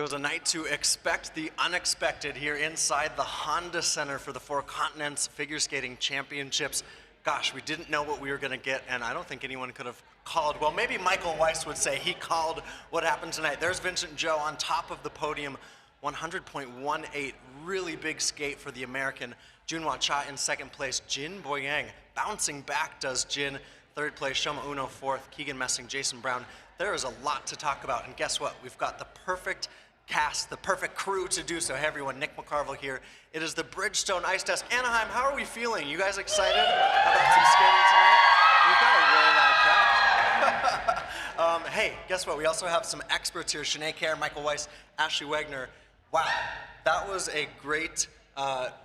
It was a night to expect the unexpected here inside the Honda Center for the Four Continents Figure Skating Championships. Gosh, we didn't know what we were going to get, and I don't think anyone could have called. Well, maybe Michael Weiss would say he called what happened tonight. There's Vincent Zhou on top of the podium, 100.18, really big skate for the American. Jun-Hwan Cha in second place. Jin Boyang bouncing back does Jin. Third place, Shoma Uno fourth, Keegan Messing, Jason Brown. There is a lot to talk about, and guess what? We've got the perfect cast, the perfect crew to do so. Hey everyone, Nick McCarville here. It is the Bridgestone Ice Desk. Anaheim, how are we feeling? You guys excited about some skating tonight? We've got a really loud crowd. Hey, guess what? We also have some experts here. Sinead Kerr, Michael Weiss, Ashley Wagner. Wow, that was a great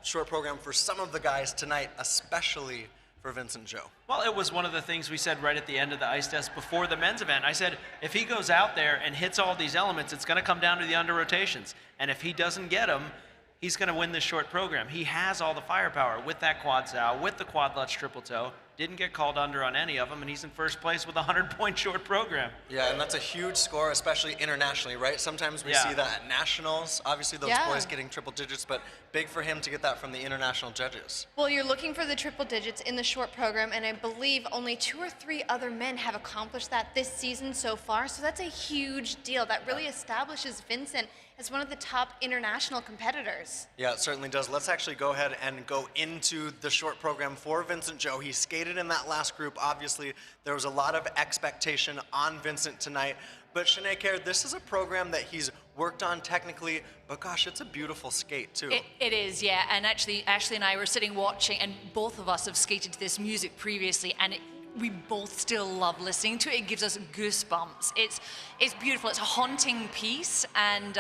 short program for some of the guys tonight, especially for Vincent Zhou. Well, it was one of the things we said right at the end of the ice desk before the men's event. I said, if he goes out there and hits all these elements, it's going to come down to the under rotations. And if he doesn't get them, he's going to win this short program. He has all the firepower with that quad sow, with the quad lutz triple toe. Didn't get called under on any of them, and he's in first place with a 100-point short program. Yeah, and that's a huge score, especially internationally, right? Sometimes we see that at nationals. Obviously, those boys getting triple digits, but big for him to get that from the international judges. Well, you're looking for the triple digits in the short program, and I believe only 2 or 3 other men have accomplished that this season so far, so that's a huge deal. That really establishes Vincent as one of the top international competitors. Yeah, it certainly does. Let's actually go ahead and go into the short program for Vincent Zhou. He skated in that last group. Obviously, there was a lot of expectation on Vincent tonight. But Sinead Kerr, this is a program that he's worked on technically, but gosh, it's a beautiful skate too. It is, yeah. And actually, Ashley and I were sitting watching, and both of us have skated to this music previously, and we both still love listening to it. It gives us goosebumps. It's beautiful. It's a haunting piece, and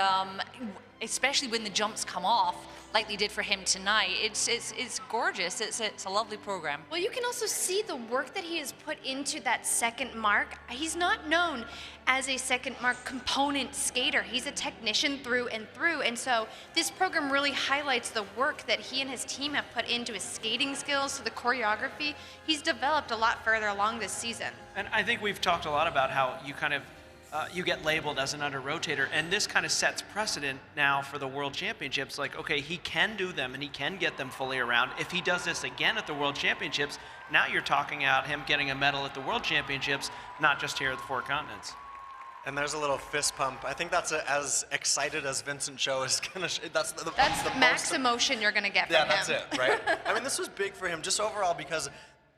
especially when the jumps come off, like they did for him tonight, it's gorgeous. It's a lovely program. Well, you can also see the work that he has put into that second mark. He's not known as a second mark component skater. He's a technician through and through, and so this program really highlights the work that he and his team have put into his skating skills, to the choreography. He's developed a lot further along this season. And I think we've talked a lot about how you kind of you get labeled as an under rotator, and this kind of sets precedent now for the World Championships. Like, okay, he can do them and he can get them fully around. If he does this again at the World Championships, now you're talking about him getting a medal at the World Championships, not just here at the Four Continents. And there's a little fist pump. I think that's as excited as Vincent Zhou is gonna. That's the max emotion you're gonna get from him. Yeah, that's it, right? I mean, this was big for him just overall because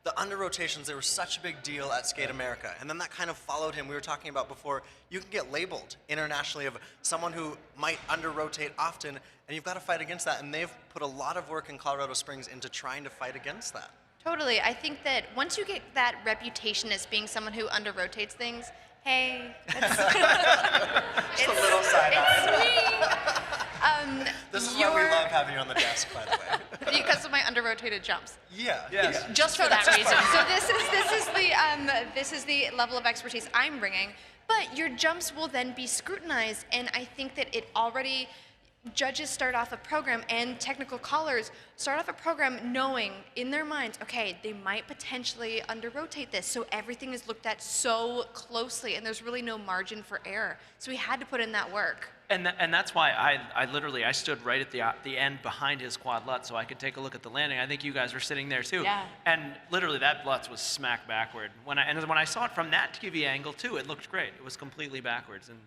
the under rotations, they were such a big deal at Skate America. And then that kind of followed him. We were talking about before, you can get labeled internationally of someone who might under rotate often, and you've got to fight against that. And they've put a lot of work in Colorado Springs into trying to fight against that. Totally. I think that once you get that reputation as being someone who under rotates things, hey, just a little side eye. This is why we love having you on the desk, by the way. Because of my under-rotated jumps. Yeah. Yes. Yeah. Just for that reason. So this is the level of expertise I'm bringing. But your jumps will then be scrutinized, and I think that it already. Judges start off a program, and technical callers start off a program knowing in their minds, okay, they might potentially under-rotate this, so everything is looked at so closely, and there's really no margin for error. So we had to put in that work. And that's why I stood right at the end behind his quad lutz so I could take a look at the landing. I think you guys were sitting there too. Yeah. And literally that lutz was smack backward. When I saw it from that TV angle too, it looked great. It was completely backwards, and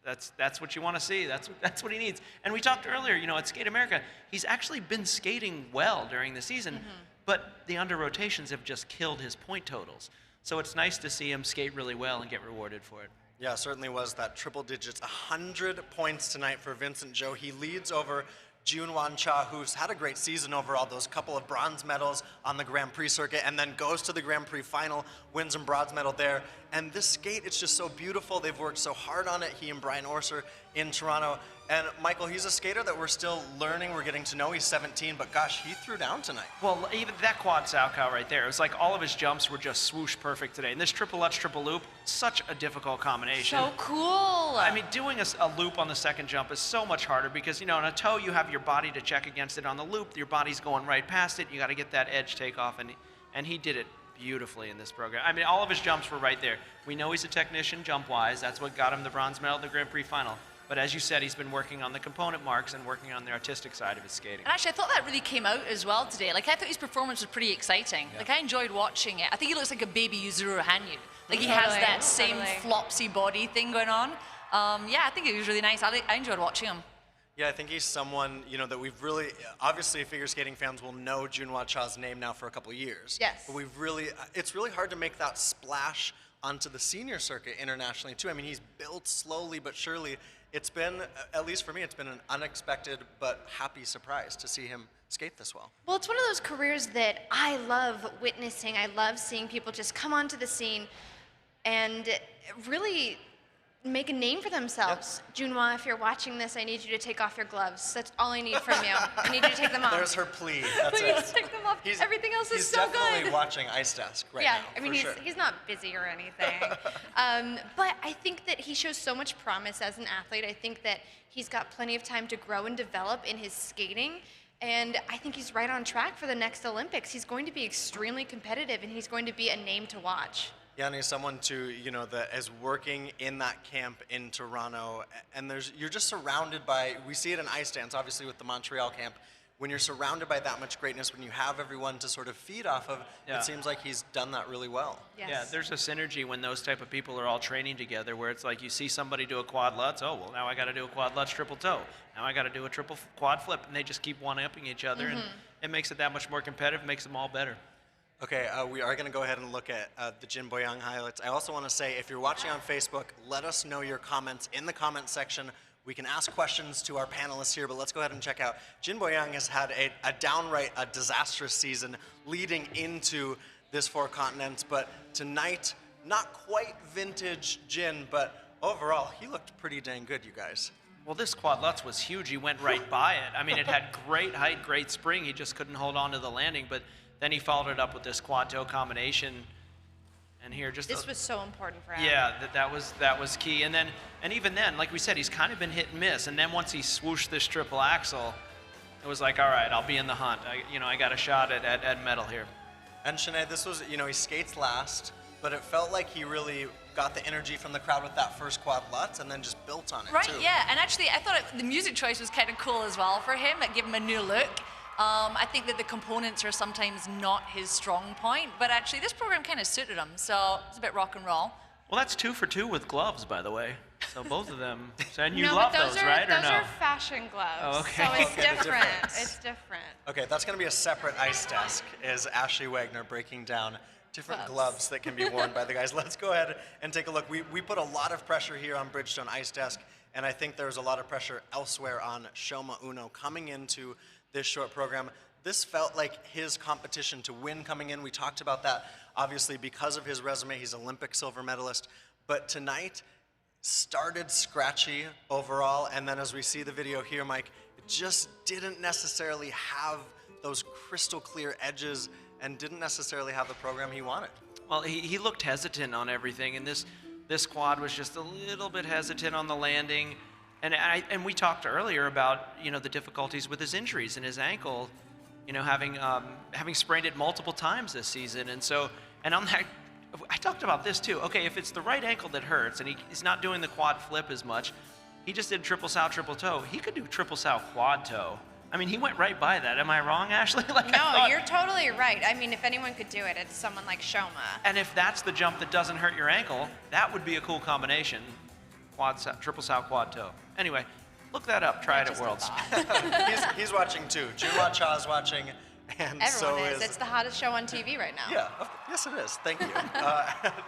that's what you want to see. That's what he needs. And we talked earlier, at Skate America, he's actually been skating well during the season, but the under rotations have just killed his point totals. So it's nice to see him skate really well and get rewarded for it. Yeah, certainly was that triple digits. 100 points tonight for Vincent Zhou. He leads over Jun-Hwan Cha, who's had a great season overall, those couple of bronze medals on the Grand Prix circuit, and then goes to the Grand Prix final, wins a bronze medal there. And this skate, it's just so beautiful. They've worked so hard on it, he and Brian Orser in Toronto. And Michael, he's a skater that we're still learning, we're getting to know. He's 17, but gosh, he threw down tonight. Well, even that quad Salchow right there, it was like all of his jumps were just swoosh perfect today. And this triple lutz, triple loop, such a difficult combination. So cool. I mean, doing a loop on the second jump is so much harder because, on a toe, you have your body to check against it. On the loop, your body's going right past it. You got to get that edge takeoff, and he did it beautifully in this program. I mean, all of his jumps were right there. We know he's a technician jump-wise. That's what got him the bronze medal at the Grand Prix final. But as you said, he's been working on the component marks and working on the artistic side of his skating. And actually, I thought that really came out as well today. Like, I thought his performance was pretty exciting. Like, I enjoyed watching it. I think he looks like a baby Yuzuru Hanyu. Like, he has that same flopsy body thing going on. Yeah, I think it was really nice. I enjoyed watching him. Yeah, I think he's someone, you know, that we've really, obviously figure skating fans will know Jun-Hwan Cha's name now for a couple years. Yes. But it's really hard to make that splash onto the senior circuit internationally too. I mean, he's built slowly but surely. It's been, at least for me, it's been an unexpected but happy surprise to see him skate this well. Well, it's one of those careers that I love witnessing. I love seeing people just come onto the scene and really make a name for themselves. Yep. Jun-Hwan, if you're watching this, I need you to take off your gloves. That's all I need from you. I need you to take them off. There's her plea. That's Please take them off. Everything else is so good. He's definitely watching Ice Desk right now. Yeah, I mean, he's not busy or anything. But I think that he shows so much promise as an athlete. I think that he's got plenty of time to grow and develop in his skating. And I think he's right on track for the next Olympics. He's going to be extremely competitive, and he's going to be a name to watch. Yeah, and he's someone that is working in that camp in Toronto, and you're just surrounded by, we see it in ice dance, obviously with the Montreal camp, when you're surrounded by that much greatness, when you have everyone to sort of feed off of, it seems like he's done that really well. Yes. Yeah, there's a synergy when those type of people are all training together, where it's like you see somebody do a quad lutz, oh, well, now I got to do a quad lutz triple toe. Now I got to do a triple quad flip, and they just keep one-upping each other, and it makes it that much more competitive, makes them all better. Okay, we are going to go ahead and look at the Jin Boyang highlights. I also want to say, if you're watching on Facebook, let us know your comments in the comment section. We can ask questions to our panelists here, but let's go ahead and check out. Jin Boyang has had a downright disastrous season leading into this Four Continents, but tonight, not quite vintage Jin, but overall, he looked pretty dang good, you guys. Well, this quad lutz was huge. He went right by it. I mean, it had great height, great spring. He just couldn't hold on to the landing, but then he followed it up with this quad toe combination, and here just this was so important for him. Yeah, that was key. And even then, like we said, he's kind of been hit and miss. And then once he swooshed this triple axel, it was like, all right, I'll be in the hunt. I got a shot at medal here. And Shanae, this was, he skates last, but it felt like he really got the energy from the crowd with that first quad lutz and then just built on it right, too. Yeah, and actually I thought the music choice was kind of cool as well for him. It gave him a new look. I think that the components are sometimes not his strong point, but actually this program kind of suited him, so it's a bit rock and roll. Well, that's 2 for 2 with gloves, by the way. So both of them. And you no, love but those right? Those or no? are fashion gloves. Oh, okay. So it's Okay, different. difference. It's different. Okay, that's going to be a separate ice desk, is Ashley Wagner breaking down different gloves that can be worn by the guys. Let's go ahead and take a look. We put a lot of pressure here on Bridgestone Ice Desk, and I think there's a lot of pressure elsewhere on Shoma Uno coming into this short program. This felt like his competition to win coming in. We talked about that, obviously, because of his resume. He's Olympic silver medalist. But tonight started scratchy overall, and then as we see the video here, Mike, it just didn't necessarily have those crystal clear edges and didn't necessarily have the program he wanted. Well, he looked hesitant on everything, and this quad was just a little bit hesitant on the landing. And we talked earlier about the difficulties with his injuries and his ankle, having sprained it multiple times this season. And on that, I talked about this too. Okay, if it's the right ankle that hurts and he's not doing the quad flip as much, he just did triple sow, triple toe. He could do triple sow, quad toe. I mean, he went right by that. Am I wrong, Ashley? No, you're totally right. I mean, if anyone could do it, it's someone like Shoma. And if that's the jump that doesn't hurt your ankle, that would be a cool combination. Triple sow, quad toe. Anyway, look that up. Try it at Worlds. he's watching too. Jun-Hwan Cha is watching, and everyone so is. It's the hottest show on TV right now. Yeah, yes it is. Thank you.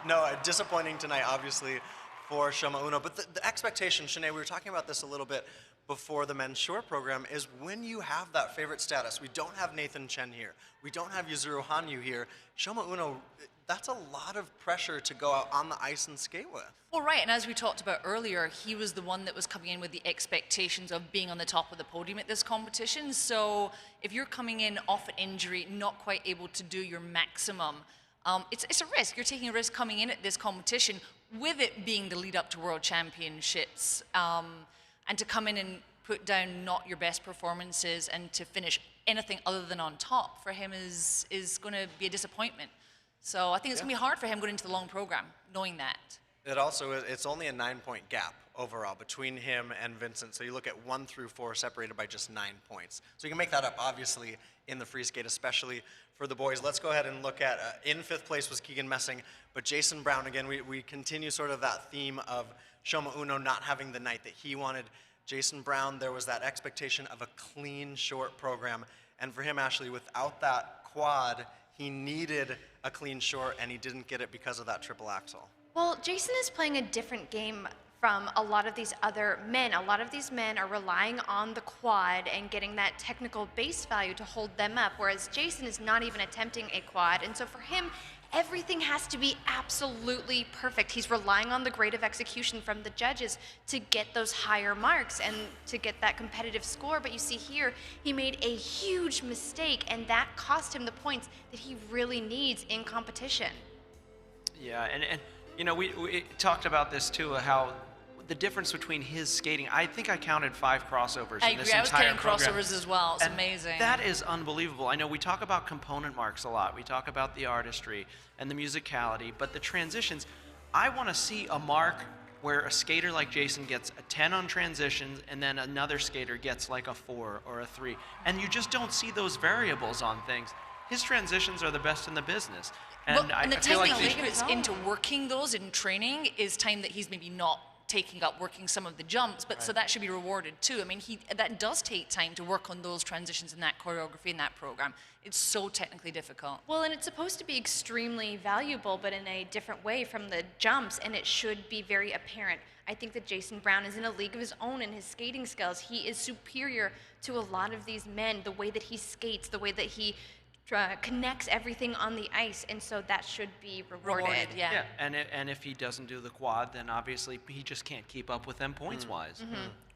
No, disappointing tonight, obviously, for Shoma Uno. But the expectation, Shanae, we were talking about this a little bit before the men's short program, is when you have that favorite status. We don't have Nathan Chen here. We don't have Yuzuru Hanyu here. Shoma Uno, that's a lot of pressure to go out on the ice and skate with. Well, right, and as we talked about earlier, he was the one that was coming in with the expectations of being on the top of the podium at this competition. So if you're coming in off an injury, not quite able to do your maximum, it's a risk. You're taking a risk coming in at this competition with it being the lead up to World Championships, and to come in and put down not your best performances and to finish anything other than on top for him is going to be a disappointment. So I think it's going to be hard for him going into the long program, knowing that. It also is, it's only a 9-point gap overall between him and Vincent. So you look at 1 through 4 separated by just 9 points. So you can make that up, obviously, in the free skate, especially for the boys. Let's go ahead and look at, in 5th place was Keegan Messing, but Jason Brown, again, we continue sort of that theme of Shoma Uno not having the night that he wanted. Jason Brown, there was that expectation of a clean short program. And for him, Ashley, without that quad, he needed a clean short, and he didn't get it because of that triple axel. Well, Jason is playing a different game from a lot of these other men. A lot of these men are relying on the quad and getting that technical base value to hold them up, whereas Jason is not even attempting a quad. And so for him, everything has to be absolutely perfect. He's relying on the grade of execution from the judges to get those higher marks and to get that competitive score. But you see here, he made a huge mistake, and that cost him the points that he really needs in competition. Yeah, and you know, we talked about this too, how the difference between his skating, I think I counted 5 crossovers I in this agree. I was entire counting program. crossovers as well. It's And amazing. That is unbelievable. I know we talk about component marks a lot. We talk about the artistry and the musicality, but the transitions, I want to see a mark where a skater like Jason gets a 10 on transitions and then another skater gets like a 4 or a 3. And you just don't see those variables on things. His transitions are the best in the business. And Well, and the I feel time like that he they- puts into working those in training is time that he's maybe not taking up working some of the jumps, but so that should be rewarded too. I mean, that does take time to work on those transitions in that choreography in that program. It's so technically difficult. Well, and it's supposed to be extremely valuable, but in a different way from the jumps, and it should be very apparent. I think that Jason Brown is in a league of his own in his skating skills. He is superior to a lot of these men, the way that he skates, the way that he connects everything on the ice, and so that should be rewarded. Yeah. Yeah, and if he doesn't do the quad, then obviously he just can't keep up with them points-wise.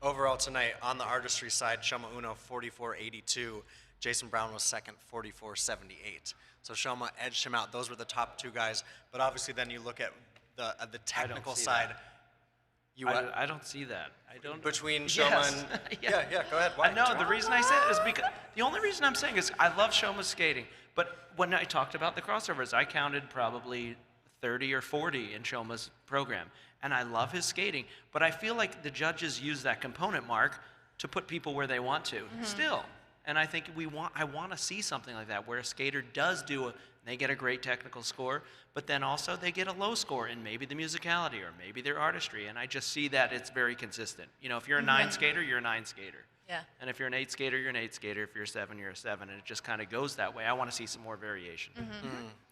Overall tonight, on the artistry side, Shoma Uno 44.82. Jason Brown was second, 44.78. So Shoma edged him out. Those were the top 2 guys. But obviously then you look at the technical see side. that. You I don't see that. I don't. Between Shoma Yes. and... Yeah. yeah, go ahead. Why? No, the reason I said it is because the only reason I'm saying is I love Shoma's skating, but when I talked about the crossovers, I counted probably 30 or 40 in Shoma's program, and I love his skating, but I feel like the judges use that component mark to put people where they want to still. And I think I want to see something like that where a skater does they get a great technical score, but then also they get a low score in maybe the musicality or maybe their artistry. And I just see that it's very consistent. You know, if you're a 9 skater, you're a 9 skater. Yeah. And if you're an 8 skater, you're an 8 skater. If you're a 7, you're a 7. And it just kind of goes that way. I want to see some more variation.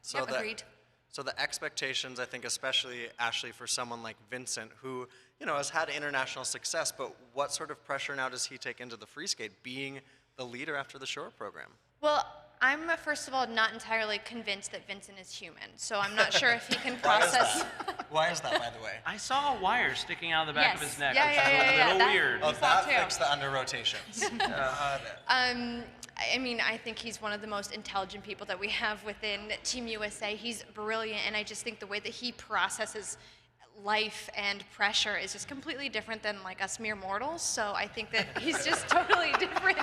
So Yep, agreed. So the expectations, I think, especially, Ashley, for someone like Vincent, who, you know, has had international success, but what sort of pressure now does he take into the free skate, being the leader after the short program? Well, I'm, first of all, not entirely convinced that Vincent is human, so I'm not sure if he can process... Why is that, by the way? I saw a wire sticking out of the back of Yes. his neck, Yeah, which yeah, is yeah, a yeah, little that- weird. Oh, saw that too. fixed the under rotations. I mean, I think he's one of the most intelligent people that we have within Team USA. He's brilliant, and I just think the way that he processes life and pressure is just completely different than like us mere mortals. So I think that he's just totally different.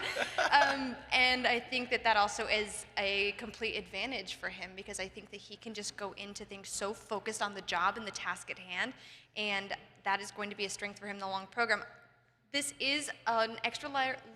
And I think that that also is a complete advantage for him, because I think that he can just go into things so focused on the job and the task at hand, and that is going to be a strength for him in the long program. This is an extra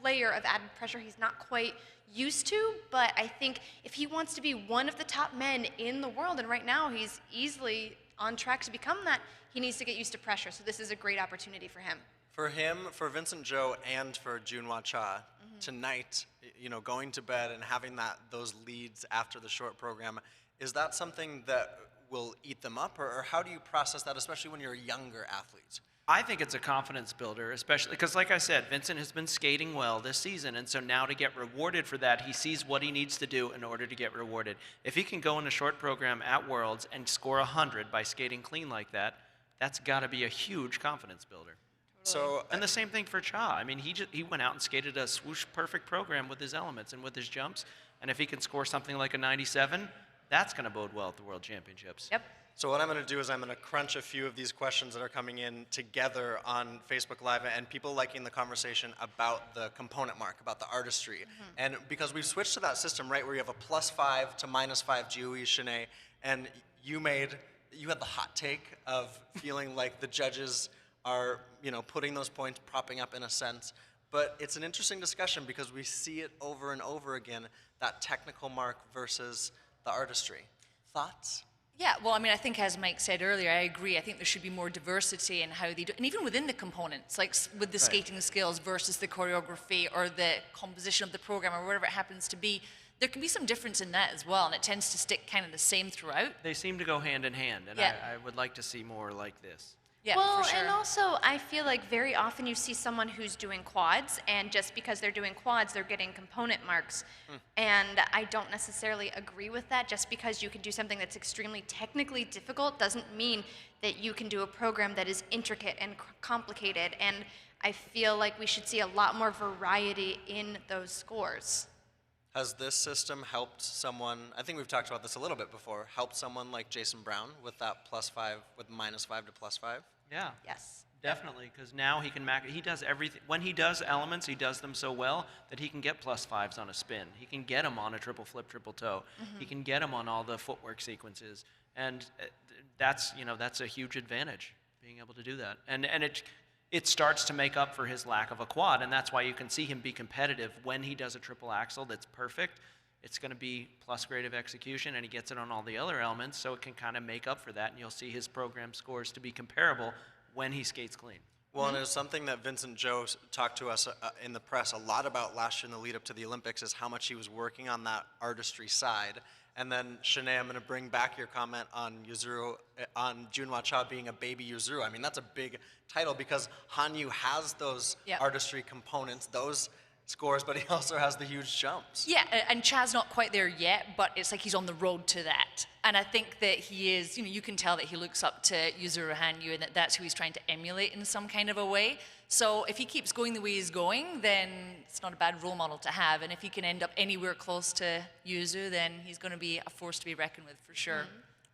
layer of added pressure he's not quite used to, but I think if he wants to be one of the top men in the world, and right now he's easily on track to become that, he needs to get used to pressure. So this is a great opportunity for him. For him, for Vincent Zhou, and for Jun-Hwan Cha, tonight, you know, going to bed and having those leads after the short program, is that something that will eat them up, or how do you process that, especially when you're a younger athlete? I think it's a confidence builder, especially because, like I said, Vincent has been skating well this season, and so now to get rewarded for that, he sees what he needs to do in order to get rewarded. If he can go in a short program at Worlds and score 100 by skating clean like that, that's got to be a huge confidence builder. So, And the same thing for Cha. I mean, he went out and skated a swoosh perfect program with his elements and with his jumps, and if he can score something like a 97, that's going to bode well at the World Championships. Yep. So what I'm going to do is I'm going to crunch a few of these questions that are coming in together on Facebook Live, and people liking the conversation about the component mark, about the artistry. And because we've switched to that system, right, where you have a +5 to -5 GOE, Shanae, and you made, you had the hot take of feeling like the judges are, putting those points, propping up in a sense. But it's an interesting discussion because we see it over and over again, that technical mark versus the artistry. Thoughts? Yeah, well, I mean, I think as Mike said earlier, I agree. I think there should be more diversity in how they do, and even within the components, like with the skating skills versus the choreography or the composition of the program or whatever it happens to be, there can be some difference in that as well, and it tends to stick kind of the same throughout. They seem to go hand in hand, and Yeah. I would like to see more like this. Yeah, Well, for sure. and also I feel like very often you see someone who's doing quads, and just because they're doing quads, they're getting component marks. And I don't necessarily agree with that. Just because you can do something that's extremely technically difficult doesn't mean that you can do a program that is intricate and complicated. And I feel like we should see a lot more variety in those scores. Has this system helped someone, I think we've talked about this a little bit before, helped someone like Jason Brown with that +5, with -5 to +5? Yeah. Yes. Definitely, because now he can he does everything. When he does elements, he does them so well that he can get +5s on a spin. He can get them on a triple flip, triple toe. He can get them on all the footwork sequences, and that's a huge advantage, being able to do that. And it starts to make up for his lack of a quad, and that's why you can see him be competitive when he does a triple axel that's perfect. It's going to be plus grade of execution, and he gets it on all the other elements, so it can kind of make up for that, and you'll see his program scores to be comparable when he skates clean. Well, and it was something that Vincent Zhou talked to us in the press a lot about last year in the lead up to the Olympics, is how much he was working on that artistry side. And then, Shanae, I'm going to bring back your comment on Jun-Hwan Cha being a baby Yuzuru. I mean, that's a big title because Hanyu has those artistry components, those scores, but he also has the huge jumps. Yeah, and Cha's not quite there yet, but it's like he's on the road to that. And I think that he is, you can tell that he looks up to Yuzuru Hanyu and that's who he's trying to emulate in some kind of a way. So if he keeps going the way he's going, then it's not a bad role model to have. And if he can end up anywhere close to Yuzu, then he's going to be a force to be reckoned with for sure.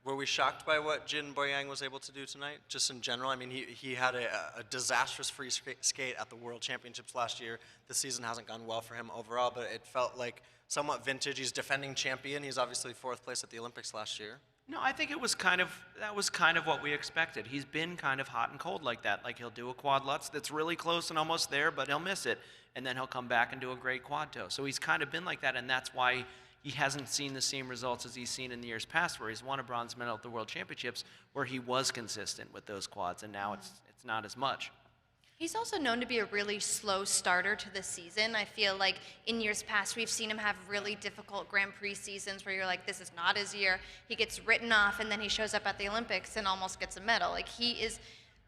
Were we shocked by what Jin Boyang was able to do tonight, just in general? I mean, he had a disastrous free skate at the World Championships last year. The season hasn't gone well for him overall, but it felt like somewhat vintage. He's defending champion. He's obviously 4th place at the Olympics last year. No, I think that was kind of what we expected. He's been kind of hot and cold like that. Like he'll do a quad lutz that's really close and almost there, but he'll miss it. And then he'll come back and do a great quad toe. So he's kind of been like that, and that's why he hasn't seen the same results as he's seen in the years past, where he's won a bronze medal at the World Championships, where he was consistent with those quads, and now it's not as much. He's also known to be a really slow starter to the season. I feel like in years past, we've seen him have really difficult Grand Prix seasons where you're like, this is not his year. He gets written off, and then he shows up at the Olympics and almost gets a medal. Like, he is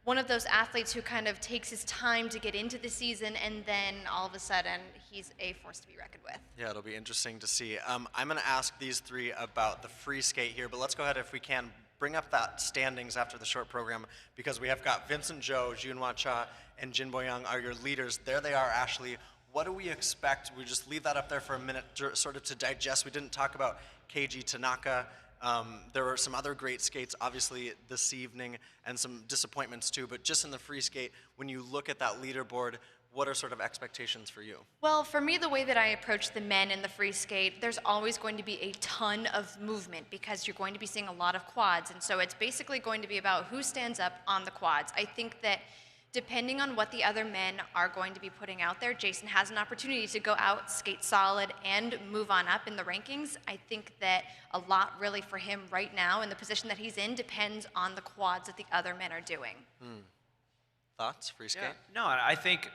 one of those athletes who kind of takes his time to get into the season, and then all of a sudden, he's a force to be reckoned with. Yeah, it'll be interesting to see. I'm going to ask these three about the free skate here, but let's go ahead, if we can, bring up that standings after the short program, because we have got Vincent Zhou, Jun-Hwan Cha, and Jin Boyang are your leaders. There they are, Ashley. What do we expect? We just leave that up there for a minute, sort of to digest. We didn't talk about Keiji Tanaka. There were some other great skates, obviously, this evening, and some disappointments too, but just in the free skate, when you look at that leaderboard, what are sort of expectations for you? Well, for me, the way that I approach the men in the free skate, there's always going to be a ton of movement because you're going to be seeing a lot of quads. And so it's basically going to be about who stands up on the quads. I think that depending on what the other men are going to be putting out there, Jason has an opportunity to go out, skate solid, and move on up in the rankings. I think that a lot really for him right now in the position that he's in depends on the quads that the other men are doing. Thoughts, free skate? Yeah. No, I think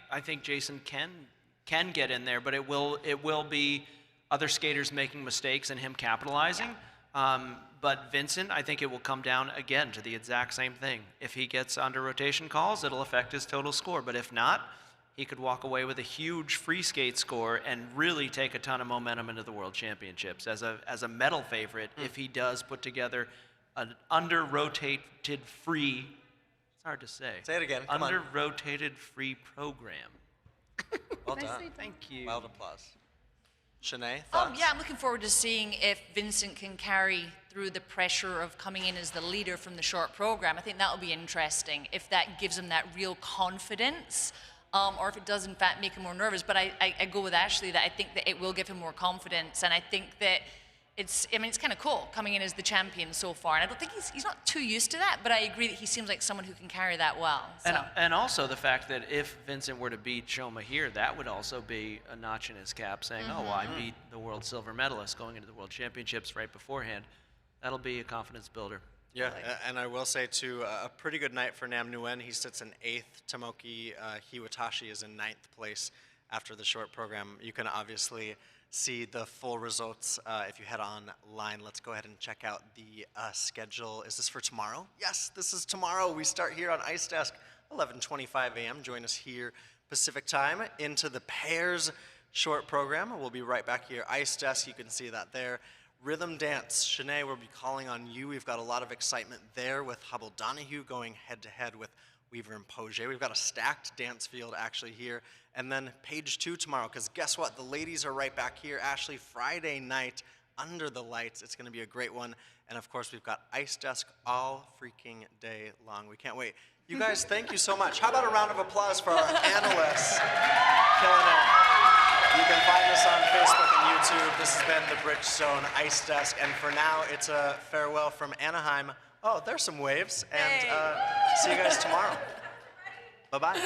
Jason can get in there, but it will be other skaters making mistakes and him capitalizing. Yeah. But Vincent, I think it will come down again to the exact same thing. If he gets under rotation calls, it'll affect his total score. But if not, he could walk away with a huge free skate score and really take a ton of momentum into the World Championships as a medal favorite if he does put together an under-rotated free. It's hard to say. Say it again. Come on. Under-rotated free program. Well done. Nicely done. Thank you. Loud applause. Shanae, thoughts? Yeah, I'm looking forward to seeing if Vincent can carry through the pressure of coming in as the leader from the short program. I think that will be interesting, if that gives him that real confidence, or if it does, in fact, make him more nervous. But I go with Ashley that I think that it will give him more confidence, and I think that I mean, it's kind of cool coming in as the champion so far, and I don't think he's not too used to that, but I agree that he seems like someone who can carry that well. So. And also the fact that if Vincent were to beat Shoma here, that would also be a notch in his cap, saying, oh, well, I beat the world silver medalist going into the World Championships right beforehand. That'll be a confidence builder. Yeah, and I will say, too, a pretty good night for Nam Nguyen. He sits in 8th. Tomoki Hiwatashi is in 9th place after the short program. You can obviously see the full results if you head online. Let's go ahead and check out the schedule. Is this for tomorrow? Yes, this is tomorrow. We start here on Ice Desk, 11:25 a.m. Join us here Pacific time into the pairs short program. We'll be right back here. Ice Desk, you can see that there. Rhythm dance, Shanae, we'll be calling on you. We've got a lot of excitement there with Hubble Donahue going head-to-head with Weaver and Poge. We've got a stacked dance field actually here. And then page 2 tomorrow, because guess what? The ladies are right back here. Ashley, Friday night, under the lights. It's going to be a great one. And of course, we've got Ice Desk all freaking day long. We can't wait. You guys, thank you so much. How about a round of applause for our analysts? Killing it. You can find us on Facebook and YouTube. This has been the Bridgestone Ice Desk. And for now, it's a farewell from Anaheim. Oh, there's some waves. And see you guys tomorrow. Bye-bye.